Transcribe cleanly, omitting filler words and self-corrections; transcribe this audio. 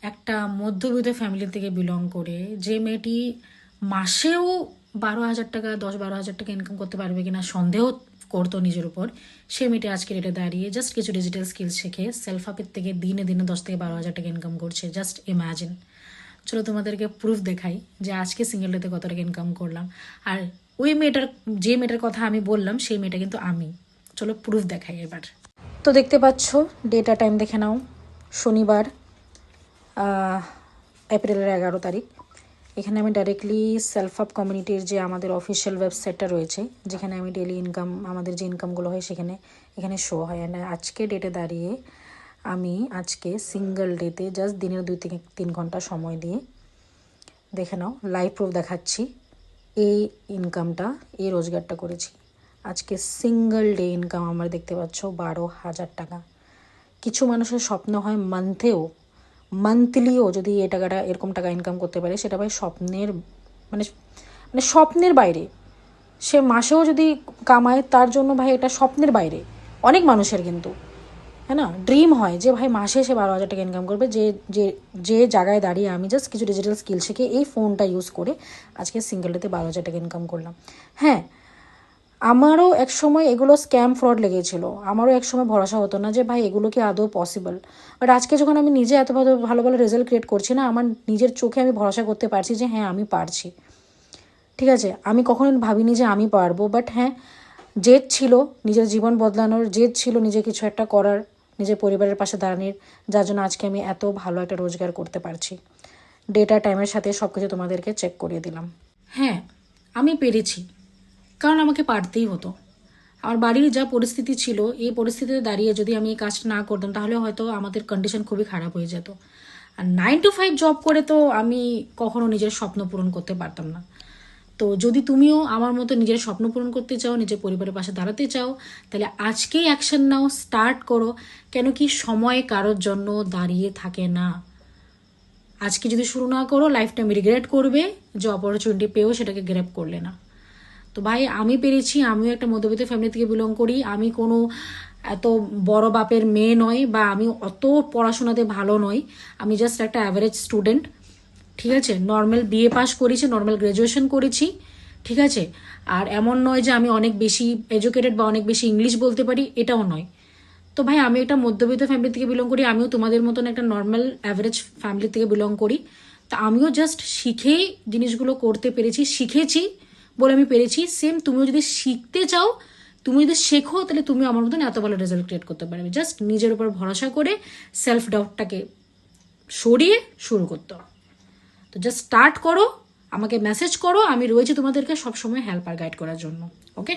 একটা মধ্যবিত্ত ফ্যামিলি থেকে বিলং করে যে মেয়েটি মাসেও 12,000 টাকা 10-12,000 টাকা ইনকাম করতে পারবে কিনা সন্দেহ করতো নিজের উপর, সে মেয়েটি আজকে রেটে দাঁড়িয়ে জাস্ট কিছু ডিজিটাল স্কিল শিখে সেলফ আপের থেকে দিনে দিনে 10 থেকে 12,000 টাকা ইনকাম করছে। Just imagine. চলো তোমাদেরকে প্রুফ দেখাই যে আজকে সিঙ্গেল ডেতে কত টাকা ইনকাম করলাম। আর ওই মেয়েটার, যে মেয়েটার কথা আমি বললাম, সেই মেয়েটা কিন্তু আমি। চলো প্রুফ দেখাই এবার। তো দেখতে পাচ্ছ, ডেটা টাইম দেখে নাও। শনিবার এপ্রিলের 11 তারিখ। এখানে আমি ডাইরেক্টলি সেলফ আপ কমিউনিটির যে আমাদের অফিসিয়াল ওয়েবসাইটটা রয়েছে, যেখানে আমি ডেলি ইনকাম, আমাদের যে ইনকামগুলো হয় এখানে শো হয়। অ্যান্ড আজকে ডেটে দাঁড়িয়ে আমি আজকে সিঙ্গেল ডেতে জাস্ট দিনের 2-3 ঘন্টা সময় দিয়ে দেখে নাও, লাইভ প্রুফ দেখাচ্ছি, এই ইনকামটা, এই রোজগারটা করেছি। আজকে সিঙ্গেল ডে ইনকাম আমার দেখতে পাচ্ছ 12,000 টাকা। কিছু মানুষের স্বপ্ন হয় মান্থলিও যদি এই টাকাটা, এরকম টাকা ইনকাম করতে পারে, সেটা ভাই স্বপ্নের মানে মানে স্বপ্নের বাইরে। সে মাসেও যদি কামায়, তার জন্য ভাই এটা স্বপ্নের বাইরে অনেক মানুষের, কিন্তু হ্যাঁ না, ড্রিম হয় যে ভাই মাসে সে 12,000 টাকা ইনকাম করবে। যে যে যে জায়গায় দাঁড়িয়ে আমি জাস্ট কিছু ডিজিটাল স্কিল শিখে এই ফোনটা ইউজ করে আজকে সিঙ্গেল ডেতে 12,000 টাকা ইনকাম করলাম। হ্যাঁ, আমারও এক সময় এগুলো স্ক্যাম ফ্রড লেগেছিল, আমারও এক সময় ভরসা হতো না যে ভাই এগুলো কি আদৌ পসিবল। বাট আজকে যখন আমি নিজে এত ভালো ভালো ভালো রেজাল্ট ক্রিয়েট করছি না, আমার নিজের চোখে আমি ভরসা করতে পারছি যে হ্যাঁ আমি পারছি। ঠিক আছে, আমি কখনো ভাবিনি যে আমি পারবো, বাট হ্যাঁ, জেদ ছিল নিজের জীবন বদলানোর, জেদ ছিল নিজে কিছু একটা করার, নিজের পরিবারের পাশে দাঁড়ানোর, যার জন্য আজকে আমি এত ভালো একটা রোজগার করতে পারছি। ডেটা টাইমের সাথে সব কিছু তোমাদেরকে চেক করিয়ে দিলাম। হ্যাঁ, আমি পেরেছি, কারণ আমাকে পারতেই হতো। আমার বাড়ির যা পরিস্থিতি ছিল, এই পরিস্থিতিতে দাঁড়িয়ে যদি আমি এই কাজটা না করতাম, তাহলে হয়তো আমাদের কন্ডিশন খুবই খারাপ হয়ে যেত। আর 9 to 5 জব করে তো আমি কখনো নিজের স্বপ্ন পূরণ করতে পারতাম না। তো যদি তুমিও আমার মতো নিজের স্বপ্ন পূরণ করতে চাও, নিজের পরিবারের পাশে দাঁড়াতে চাও, তাহলে আজকেই অ্যাকশন নাও, স্টার্ট করো। কেন কি সময় কারোর জন্য দাঁড়িয়ে থাকে না। আজকে যদি শুরু না করো, লাইফ টাইম রিগ্রেট করবে যে অপরচুনিটি পেয়েও সেটাকে গ্র্যাব করলে না। তো ভাই আমি পেরেছি, আমিও একটা মধ্যবিত্ত ফ্যামিলি থেকে বিলং করি, আমি কোনো এত বড় বাপের মেয়ে নয়, বা আমি অত পড়াশোনাতে ভালো নই, আমি জাস্ট একটা অ্যাভারেজ স্টুডেন্ট। ঠিক আছে, নর্মাল বিএ পাস করেছি, নর্মাল গ্র্যাজুয়েশন করেছি। ঠিক আছে, আর এমন নয় যে আমি অনেক বেশি এডুকেটেড বা অনেক বেশি ইংলিশ বলতে পারি, এটাও নয়। তো ভাই আমি একটা মধ্যবিত্ত ফ্যামিলি থেকে বিলং করি, আমিও তোমাদের মতন একটা নর্মাল অ্যাভারেজ ফ্যামিলি থেকে বিলং করি। তা আমিও জাস্ট শিখেই জিনিসগুলো করতে পেরেছি, শিখেছি বলে আমি পেরেছি। সেম তুমিও যদি শিখতে চাও, তুমি যদি শেখো, তাহলে তুমি আমার মতন এত ভালো রেজাল্ট ক্রিয়েট করতে পারবে। জাস্ট নিজের উপর ভরসা করে সেলফ ডাউটটাকে সরিয়ে শুরু করতে হবে। তো জাস্ট স্টার্ট করো, আমাকে মেসেজ করো, আমি রয়েছি তোমাদেরকে সবসময় হেল্প আর গাইড করার জন্য। ওকে।